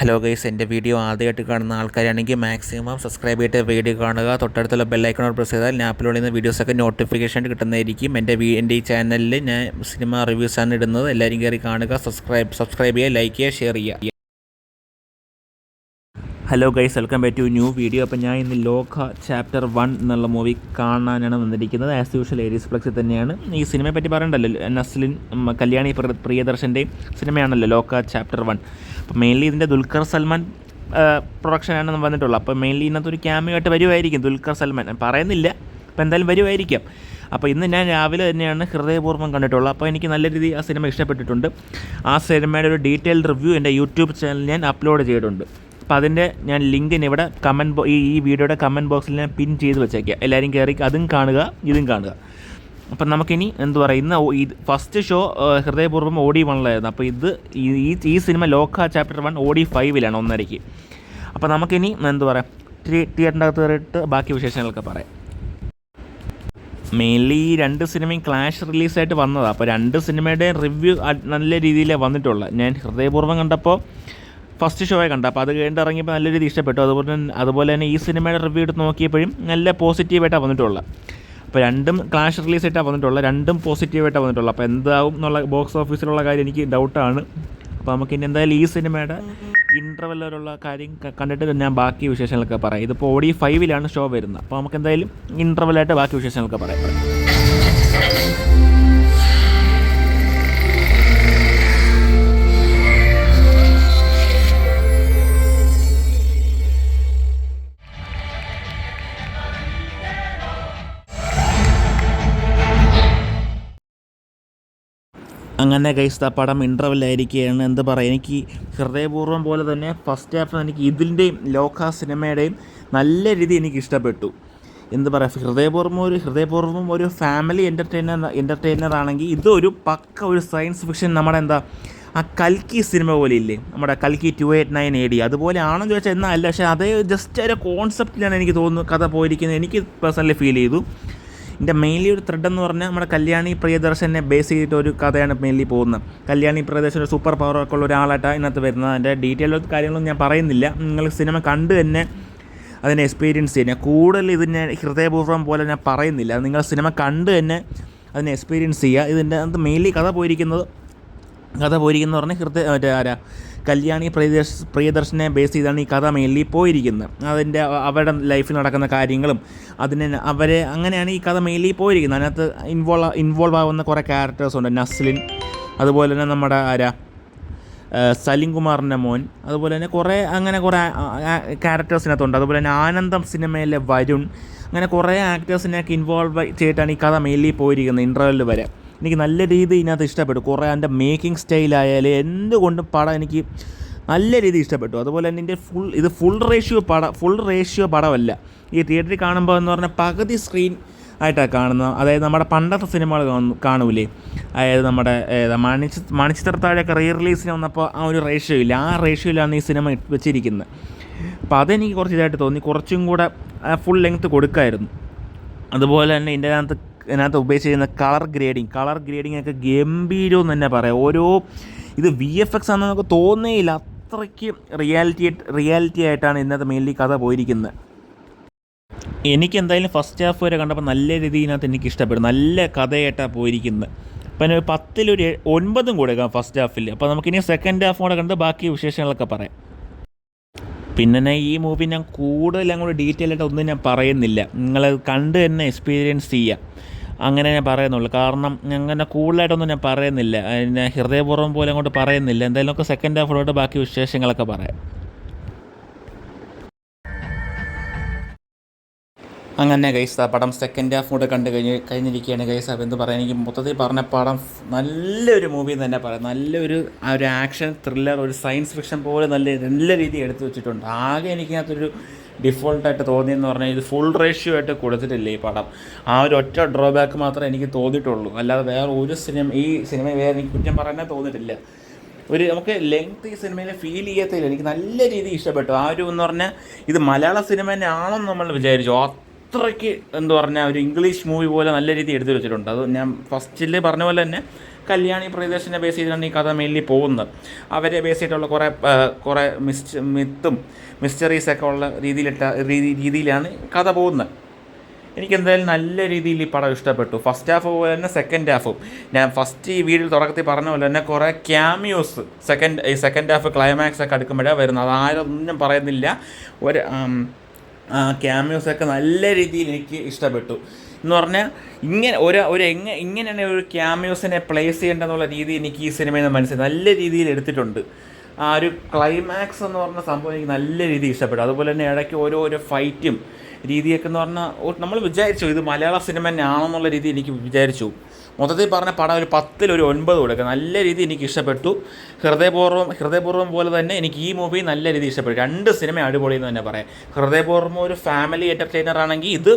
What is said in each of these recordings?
Hello guys, എൻ്റെ video ആദ്യമായിട്ട് കാണുന്ന ആൾക്കാരാണെങ്കിൽ മാക്സിമം സബ്സ്ക്രൈബ് ചെയ്തിട്ട് വീഡിയോ കാണുക. തൊട്ടടുത്തുള്ള ബെല്ലൈക്കൺ പ്രസ് ചെയ്താൽ ഞാൻ അപ്ലോഡ് ചെയ്യുന്ന വീഡിയോസൊക്കെ നോട്ടിഫിക്കേഷൻ കിട്ടുന്നതായിരിക്കും. എൻ്റെ ഈ ചാനലിൽ ഞാൻ സിനിമ റിവ്യൂസാണ് ഇടുന്നത്. എല്ലാവരും കയറി കാണുക, സബ്സ്ക്രൈബ് ചെയ്യുക, ലൈക്ക് ചെയ്യുക, ഷെയർ ചെയ്യുക. Hello guys, welcome back to new video. അപ്പോൾ ഞാൻ ഇന്ന് ലോക ചാപ്റ്റർ 1 എന്നുള്ള മൂവി കാണാനാണ് വന്നിരിക്കുന്നത്. ആസ് യൂഷ്വൽ ഏരീസ് ഫ്ലെക്സിൽ തന്നെയാണ്. ഈ സിനിമയെ പറ്റി പറയണ്ടല്ലോ, നസ്ലിൻ കല്യാണി പ്രിയദർശൻ്റെ സിനിമയാണല്ലോ ലോക ചാപ്റ്റർ 1. അപ്പോൾ മെയിൻലി ഇതിൻ്റെ ദുൽഖർ സൽമാൻ പ്രൊഡക്ഷനാണ് വന്നിട്ടുള്ളത്. അപ്പോൾ മെയിൻലി ഇന്നത്തെ ഒരു ക്യാമിയോ ആയിട്ട് വരുമായിരിക്കും ദുൽഖർ സൽമാൻ, പറയുന്നില്ല, അപ്പോൾ എന്തായാലും വരുമായിരിക്കാം. അപ്പോൾ ഇന്ന് ഞാൻ രാവിലെ തന്നെയാണ് ഹൃദയപൂർവ്വം കണ്ടിട്ടുള്ളത്. അപ്പോൾ എനിക്ക് നല്ല രീതിയിൽ ആ സിനിമ ഇഷ്ടപ്പെട്ടിട്ടുണ്ട്. ആ സിനിമയുടെ ഒരു ഡീറ്റെയിൽഡ് റിവ്യൂ എൻ്റെ യൂട്യൂബ് ചാനലിൽ ഞാൻ അപ്ലോഡ് ചെയ്തിട്ടുണ്ട്. അപ്പോൾ അതിൻ്റെ ഞാൻ ലിങ്കിന് ഇവിടെ ഈ വീഡിയോയുടെ കമൻറ്റ് ബോക്സിൽ ഞാൻ പിൻ ചെയ്ത് വെച്ചേക്കാം. എല്ലാവരും കയറി അതും കാണുക, ഇതും കാണുക. അപ്പം നമുക്കിനി എന്ത് പറയുക, ഇന്ന് ഫസ്റ്റ് ഷോ ഹൃദയപൂർവ്വം OD 1 അപ്പോൾ ഈ സിനിമ ലോക ചാപ്റ്റർ 1 OD 5 1:30. അപ്പോൾ നമുക്കിനി എന്ത് പറയാം, തിയേറ്ററിൻ്റെ അകത്ത് കയറിയിട്ട് ബാക്കി വിശേഷങ്ങളൊക്കെ പറയാം. മെയിൻലി ഈ 2 സിനിമയും ക്ലാഷ് റിലീസായിട്ട് വന്നതാണ്. അപ്പോൾ 2 സിനിമയുടെ റിവ്യൂ നല്ല രീതിയിലേ വന്നിട്ടുള്ളത്. ഞാൻ ഹൃദയപൂർവ്വം കണ്ടപ്പോൾ ഫസ്റ്റ് ഷോയെ കണ്ടു. അപ്പോൾ അത് കഴിഞ്ഞിട്ട് ഇറങ്ങിയപ്പോൾ നല്ല രീതിയിൽ ഇഷ്ടപ്പെട്ടു. അതുപോലെ തന്നെ ഈ സിനിമയുടെ റിവ്യൂ എടുത്ത് നോക്കിയപ്പോഴും നല്ല പോസിറ്റീവായിട്ടാണ് വന്നിട്ടുള്ളത്. അപ്പോൾ 2 ക്ലാഷ് റിലീസായിട്ടാണ് വന്നിട്ടുള്ളത്, 2 പോസിറ്റീവായിട്ടാണ് വന്നിട്ടുള്ളത്. അപ്പോൾ എന്താവും എന്നുള്ള ബോക്സ് ഓഫീസിലുള്ള കാര്യം എനിക്ക് ഡൗട്ടാണ്. അപ്പോൾ നമുക്ക് ഇനി എന്തായാലും ഈ സിനിമയുടെ ഇൻ്റർവെല്ലിലുള്ള കാര്യം കണ്ടിട്ട് ഞാൻ ബാക്കി വിശേഷങ്ങളൊക്കെ പറയാം. ഇതിപ്പോൾ OD 5 ഷോ വരുന്നത്. അപ്പോൾ നമുക്ക് എന്തായാലും ഇൻ്റർവെല്ലായിട്ട് ബാക്കി വിശേഷങ്ങളൊക്കെ പറയാം. അങ്ങനെ ഗൈസ്, പടം ഇൻ്റർവെല്ലായിരിക്കുകയാണ്. എന്താ പറയുക, എനിക്ക് ഹൃദയപൂർവ്വം പോലെ തന്നെ ഫസ്റ്റ് ഹാഫ് എനിക്ക് ഇതിൻ്റെയും ലോക സിനിമയുടെയും നല്ല രീതി എനിക്ക് ഇഷ്ടപ്പെട്ടു. എന്താ പറയുക, ഹൃദയപൂർവ്വം ഒരു ഫാമിലി എൻ്റർടൈനർ ആണെങ്കിൽ ഇതൊരു പക്ക ഒരു സയൻസ് ഫിക്ഷൻ, നമ്മുടെ ആ കൽക്കി സിനിമ പോലെ ഇല്ലേ, നമ്മുടെ കൽക്കി 289 AD അതുപോലെ ആണെന്ന് ചോദിച്ചാൽ എന്നാൽ അല്ല, പക്ഷേ അതേ ജസ്റ്റ് ഒരു കോൺസെപ്റ്റിലാണ് എനിക്ക് തോന്നുന്നു കഥ പോയിരിക്കുന്നത്. എനിക്ക് പേഴ്സണലി ഫീൽ ചെയ്തു. ഇതിൻ്റെ മെയിൻലി ഒരു ത്രെഡ് എന്ന് പറഞ്ഞാൽ നമ്മുടെ കല്യാണി പ്രിയദർശനെ ബേസ് ചെയ്തിട്ട് ഒരു കഥയാണ് മെയിൻലി പോകുന്നത്. കല്യാണി പ്രിയദർശൻ ഒരു സൂപ്പർ പവറൊക്കെ ഉള്ള ഒരാളായിട്ടാണ് ഇതിനകത്ത് വരുന്നത്. അതിൻ്റെ ഡീറ്റെയിൽ കാര്യങ്ങളൊന്നും ഞാൻ പറയുന്നില്ല, നിങ്ങൾ സിനിമ കണ്ട് തന്നെ അതിനെ എക്സ്പീരിയൻസ് ചെയ്യുക. കൂടുതൽ ഇതിനെ ഹൃദയപൂർവ്വം പോലെ ഞാൻ പറയുന്നില്ല, നിങ്ങൾ സിനിമ കണ്ട് തന്നെ അതിനെ എക്സ്പീരിയൻസ് ചെയ്യുക. ഇതിൻ്റെ അകത്ത് മെയിൻലി കഥ പോയിരിക്കുന്നത് പറഞ്ഞാൽ കല്യാണി പ്രിയദർശനെ ബേസ് ചെയ്താണ് ഈ കഥ മെയിൻലി പോയിരിക്കുന്നത്. അതിൻ്റെ അവരുടെ ലൈഫിൽ നടക്കുന്ന കാര്യങ്ങളും അവരെ അങ്ങനെയാണ് ഈ കഥ മെയിൻലി പോയിരിക്കുന്നത്. അതിനകത്ത് ഇൻവോൾവ് ആവുന്ന കുറേ ക്യാരക്ടേഴ്സുണ്ട്. നസ്ലിൻ, അതുപോലെ തന്നെ നമ്മുടെ സലിം കുമാറിൻ്റെ മോൻ, അതുപോലെ തന്നെ കുറേ ക്യാരക്ടേഴ്സിനകത്തുണ്ട്. അതുപോലെ തന്നെ ആനന്ദം സിനിമയിലെ വരുൺ, അങ്ങനെ കുറേ ആക്ടേഴ്സിനെയൊക്കെ ഇൻവോൾവ് ചെയ്തിട്ടാണ് ഈ കഥ മെയിൻലി പോയിരിക്കുന്നത്. ഇൻ്റർവെല്ലിൽ വരെ എനിക്ക് നല്ല രീതിയിൽ ഇതിനകത്ത് ഇഷ്ടപ്പെട്ടു. കുറേ അതിൻ്റെ മേക്കിംഗ് സ്റ്റൈലായാലും എന്തുകൊണ്ടും പടം എനിക്ക് നല്ല രീതിയിൽ ഇഷ്ടപ്പെട്ടു. അതുപോലെ തന്നെ ഇതിൻ്റെ ഫുൾ റേഷ്യോ പടമല്ല. ഈ തിയേറ്ററിൽ കാണുമ്പോൾ എന്ന് പറഞ്ഞാൽ പകുതി സ്ക്രീൻ ആയിട്ടാണ് കാണുന്നത്. അതായത് നമ്മുടെ പണ്ടത്തെ സിനിമകൾ കാണൂലേ, അതായത് നമ്മുടെ മണിച്ചിത്രത്താഴൊക്കെ റിലീസിന് വന്നപ്പോൾ ആ ഒരു റേഷ്യോ ഇല്ല, ആ റേഷ്യോയിലാണ് ഈ സിനിമ വെച്ചിരിക്കുന്നത്. അപ്പോൾ അതെനിക്ക് കുറച്ച് ഇതായിട്ട് തോന്നി. കുറച്ചും കൂടെ ഫുൾ ലെങ്ത്ത് കൊടുക്കായിരുന്നു. അതുപോലെ തന്നെ ഇതിനകത്ത് ഉപയോഗിച്ചിരുന്ന കളർ ഗ്രേഡിങ് ഒക്കെ ഗംഭീരമെന്ന് തന്നെ പറയാം. ഇത് VFX ആണെന്ന് നമുക്ക് തോന്നേയില്ല, അത്രയ്ക്ക് റിയാലിറ്റി ആയിട്ടാണ് ഇന്നത്തെ മെയിൻലി കഥ പോയിരിക്കുന്നത്. എനിക്ക് എന്തായാലും ഫസ്റ്റ് ഹാഫ് വരെ കണ്ടപ്പോൾ നല്ല രീതിയിൽ ഇതിനകത്ത് എനിക്ക് ഇഷ്ടപ്പെടും. നല്ല കഥയായിട്ടാണ് പോയിരിക്കുന്നത്. അപ്പം 10 ഒരു 9 കൊടുക്കാം ഫസ്റ്റ് ഹാഫിൽ. അപ്പോൾ നമുക്കിനി സെക്കൻഡ് ഹാഫ് കൂടെ കണ്ട് ബാക്കി വിശേഷങ്ങളൊക്കെ പറയാം. പിന്നെ ഈ മൂവി ഞാൻ കൂടുതൽ അങ്ങോട്ട് ഡീറ്റെയിൽ ആയിട്ട് ഒന്നും ഞാൻ പറയുന്നില്ല, നിങ്ങളത് കണ്ട് തന്നെ എക്സ്പീരിയൻസ് ചെയ്യുക, അങ്ങനെ ഞാൻ പറയുന്നുള്ളൂ. കാരണം അങ്ങനെ കൂടുതലായിട്ടൊന്നും ഞാൻ പറയുന്നില്ല, ഞാൻ ഹൃദയപൂർവ്വം പോലെ അങ്ങോട്ട് പറയുന്നില്ല. എന്തായാലും ഒക്കെ സെക്കൻഡ് ഹാഫിലോട്ട് ബാക്കി വിശേഷങ്ങളൊക്കെ പറയാം. അങ്ങനെ ഗൈസ്, പടം സെക്കൻഡ് ഹാഫ് കൂടെ കഴിഞ്ഞിരിക്കുകയാണ് ഗൈസ്. അപ്പോൾ എന്ത് പറയാം, എനിക്ക് മൊത്തത്തിൽ പറഞ്ഞ പടം നല്ലൊരു മൂവി എന്ന് തന്നെ പറയാം. നല്ലൊരു ആക്ഷൻ ത്രില്ലർ, ഒരു സയൻസ് ഫിക്ഷൻ പോലെ നല്ല രീതിയിൽ എടുത്തു വെച്ചിട്ടുണ്ട്. ആകെ എനിക്കകത്തൊരു ഡിഫോൾട്ടായിട്ട് തോന്നിയെന്ന് പറഞ്ഞാൽ ഇത് ഫുൾ റേഷ്യോ ആയിട്ട് കൊടുത്തിട്ടില്ല ഈ പടം. ആ ഒരു ഒറ്റ ഡ്രോബാക്ക് മാത്രമേ എനിക്ക് തോന്നിയിട്ടുള്ളൂ. അല്ലാതെ വേറെ ഒരു ഈ സിനിമ വേറെ എനിക്ക് കുറ്റം പറയാനേ തോന്നിയിട്ടില്ല. നമുക്ക് ലെങ്ത് ഈ സിനിമയിൽ ഫീൽ ചെയ്യത്തില്ല. എനിക്ക് നല്ല രീതിയിൽ ഇഷ്ടപ്പെട്ടു. എന്ന് പറഞ്ഞാൽ ഇത് മലയാള സിനിമ തന്നെ ആണെന്ന് നമ്മൾ വിചാരിച്ചു. അത്രയ്ക്ക് ഒരു ഇംഗ്ലീഷ് മൂവി പോലെ നല്ല രീതിയിൽ എടുത്തു വെച്ചിട്ടുണ്ട്. അത് ഞാൻ ഫസ്റ്റിൽ പറഞ്ഞ പോലെ തന്നെ കല്യാണി പ്രിയദർശനെ ബേസ് ചെയ്തിട്ടാണ് ഈ കഥ മെയിൻലി പോകുന്നത്. അവരെ ബേസ് ചെയ്തിട്ടുള്ള കുറേ മിത്തും മിസ്റ്ററീസൊക്കെ ഉള്ള രീതിയിലാണ് കഥ പോകുന്നത്. എനിക്കെന്തായാലും നല്ല രീതിയിൽ ഈ പടം ഇഷ്ടപ്പെട്ടു. ഫസ്റ്റ് ഹാഫ് പോലെ തന്നെ സെക്കൻഡ് ഹാഫും. ഞാൻ ഫസ്റ്റ് ഈ വീഡിയോ തുടക്കത്തിൽ പറഞ്ഞ പോലെ തന്നെ കുറേ ക്യാമിയോസ് സെക്കൻഡ് ഹാഫ് ക്ലൈമാക്സ് ഒക്കെ അടുക്കുമ്പോഴാണ് വരുന്നത്. അതാരൊന്നും പറയുന്നില്ല. ഒരു ക്യാമിയോസൊക്കെ നല്ല രീതിയിൽ എനിക്ക് ഇഷ്ടപ്പെട്ടു. എന്ന് പറഞ്ഞാൽ ഇങ്ങനെയാണ് ഒരു ക്യാമിയോസിനെ പ്ലേസ് ചെയ്യേണ്ടതെന്നുള്ള രീതി എനിക്ക് ഈ സിനിമയിൽ നിന്ന് മനസ്സിലായി. നല്ല രീതിയിൽ എടുത്തിട്ടുണ്ട്. ആ ഒരു ക്ലൈമാക്സ് എന്ന് പറഞ്ഞ സംഭവം എനിക്ക് നല്ല രീതിയിൽ ഇഷ്ടപ്പെട്ടു. അതുപോലെ തന്നെ ഇടയ്ക്ക് ഓരോ ഫൈറ്റും രീതിയൊക്കെ എന്ന് പറഞ്ഞാൽ നമ്മൾ വിചാരിച്ചു ഇത് മലയാള സിനിമ തന്നെയാണെന്നുള്ള രീതി എനിക്ക് വിചാരിച്ചു. മൊത്തത്തിൽ പറഞ്ഞ പടം ഒരു 10ൽ ഒരു 9 കൊടുക്കുക. നല്ല രീതി എനിക്ക് ഇഷ്ടപ്പെട്ടു. ഹൃദയപൂർവ്വം പോലെ തന്നെ എനിക്ക് ഈ മൂവി നല്ല രീതിയിൽ ഇഷ്ടപ്പെട്ടു. 2 സിനിമ അടിപൊളി എന്ന് തന്നെ പറയാം. ഹൃദയപൂർവ്വം ഒരു ഫാമിലി എൻ്റർടൈനർ ആണെങ്കിൽ ഇത്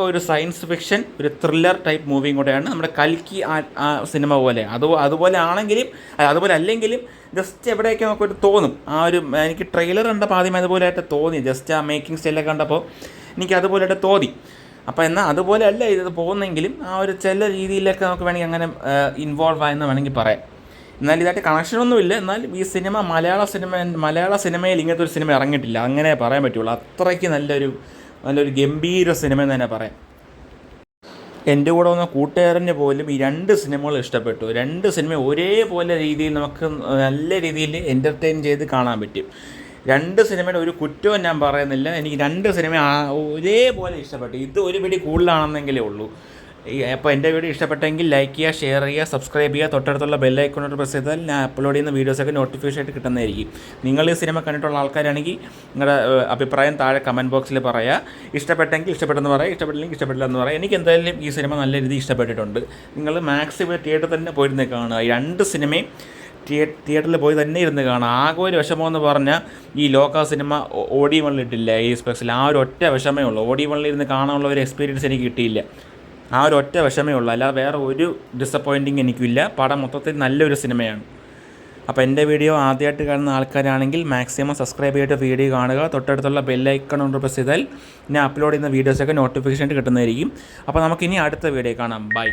ഒരു സയൻസ് ഫിക്ഷൻ ഒരു ത്രില്ലർ ടൈപ്പ് മൂവിയും കൂടെയാണ്. നമ്മുടെ കൽക്കി ആ സിനിമ പോലെ അതുപോലെ ആണെങ്കിലും അതുപോലെ അല്ലെങ്കിലും ജസ്റ്റ് എവിടെയൊക്കെ നമുക്കൊരു തോന്നും. എനിക്ക് ട്രെയിലർ കണ്ടപ്പോൾ ആദ്യം അതുപോലെയായിട്ട് തോന്നി. ജസ്റ്റ് ആ മേക്കിംഗ് സ്റ്റൈലൊക്കെ കണ്ടപ്പോൾ എനിക്ക് അതുപോലെയായിട്ട് തോന്നി. അപ്പോൾ എന്നാൽ അതുപോലെ അല്ല ഇത് പോകുന്നെങ്കിലും ചില രീതിയിലൊക്കെ നമുക്ക് വേണമെങ്കിൽ അങ്ങനെ ഇൻവോൾവ് ആയെന്ന് വേണമെങ്കിൽ പറയാം. എന്നാൽ ഇതായിട്ട് കണക്ഷനൊന്നുമില്ല. എന്നാലും ഈ സിനിമ മലയാള സിനിമയിൽ ഇങ്ങനത്തെ ഒരു സിനിമ ഇറങ്ങിയിട്ടില്ല, അങ്ങനെ പറയാൻ പറ്റുള്ളൂ. അത്രയ്ക്ക് നല്ലൊരു ഗംഭീര സിനിമ എന്ന് തന്നെ പറയാം. എൻ്റെ കൂടെ വന്ന കൂട്ടുകാരന് പോലും ഈ 2 സിനിമകൾ ഇഷ്ടപ്പെട്ടു. 2 സിനിമ ഒരേപോലെ രീതിയിൽ നമുക്ക് നല്ല രീതിയിൽ എൻ്റർടൈൻ ചെയ്ത് കാണാൻ പറ്റും. 2 സിനിമയുടെ ഒരു കുറ്റവും ഞാൻ പറയുന്നില്ല. എനിക്ക് 2 സിനിമ ഒരേപോലെ ഇഷ്ടപ്പെട്ടു. ഇത് ഒരു പിടി കൂടുതലാണെന്നെങ്കിലേ ഉള്ളൂ. അപ്പോൾ എൻ്റെ വീഡിയോ ഇഷ്ടപ്പെട്ടെങ്കിൽ ലൈക്ക് ചെയ്യുക, ഷെയർ ചെയ്യുക, സബ്സ്ക്രൈബ് ചെയ്യുക. തൊട്ടടുത്തുള്ള ബെല്ലൈക്കോണോട്ട് പ്രസ് ചെയ്താൽ ഞാൻ അപ്ലോഡ് ചെയ്യുന്ന വീഡിയോസൊക്കെ നോട്ടിഫിക്കേഷൻ ആയിട്ട് കിട്ടുന്നതായിരിക്കും. നിങ്ങൾ ഈ സിനിമ കണ്ടിട്ടുള്ള ആൾക്കാരാണെങ്കിൽ നിങ്ങളുടെ അഭിപ്രായം താഴെ കമൻറ്റ് ബോക്സിൽ പറയുക. ഇഷ്ടപ്പെട്ടെങ്കിൽ ഇഷ്ടപ്പെട്ടെന്ന് പറയുക, ഇഷ്ടപ്പെട്ടില്ലെങ്കിൽ ഇഷ്ടപ്പെട്ടില്ലെന്ന് പറയുക. എനിക്ക് എന്തായാലും ഈ സിനിമ നല്ല രീതിയിൽ ഇഷ്ടപ്പെട്ടിട്ടുണ്ട്. നിങ്ങൾ മാക്സിമം തിയേറ്ററിൽ തന്നെ പോയിരുന്ന് കാണുക. ഈ 2 സിനിമയും തിയേറ്ററിൽ പോയി തന്നെ ഇരുന്ന് കാണാം. ആകെ ഒരു വിഷമമെന്ന് പറഞ്ഞാൽ ഈ ലോക സിനിമ ഓഡി വണ്ണിലിട്ടില്ല ഈ സ്പെഷ്യൽ. ആ ഒരു ഒറ്റ വിഷമേ ഉള്ളൂ. ഓഡി വണ്ണിലിരുന്ന് കാണാനുള്ള ഒരു എക്സ്പീരിയൻസ് എനിക്ക് കിട്ടിയില്ല. ആ ഒരു ഒറ്റ വിഷമേ ഉള്ളൂ. അല്ലാതെ വേറെ ഒരു ഡിസപ്പോയിൻറ്റിങ് എനിക്കില്ല. പടം മൊത്തത്തിൽ നല്ലൊരു സിനിമയാണ്. അപ്പോൾ എൻ്റെ വീഡിയോ ആദ്യമായിട്ട് കാണുന്ന ആൾക്കാരാണെങ്കിൽ മാക്സിമം സബ്സ്ക്രൈബ് ചെയ്തിട്ട് വീഡിയോ കാണുക. തൊട്ടടുത്തുള്ള ബെല്ലൈക്കൺ കൊണ്ട് പ്രസ് ചെയ്താൽ ഞാൻ അപ്ലോഡ് ചെയ്യുന്ന വീഡിയോസൊക്കെ നോട്ടിഫിക്കേഷൻ കിട്ടുന്നതായിരിക്കും. അപ്പോൾ നമുക്കിനി അടുത്ത വീഡിയോ കാണാം. ബൈ.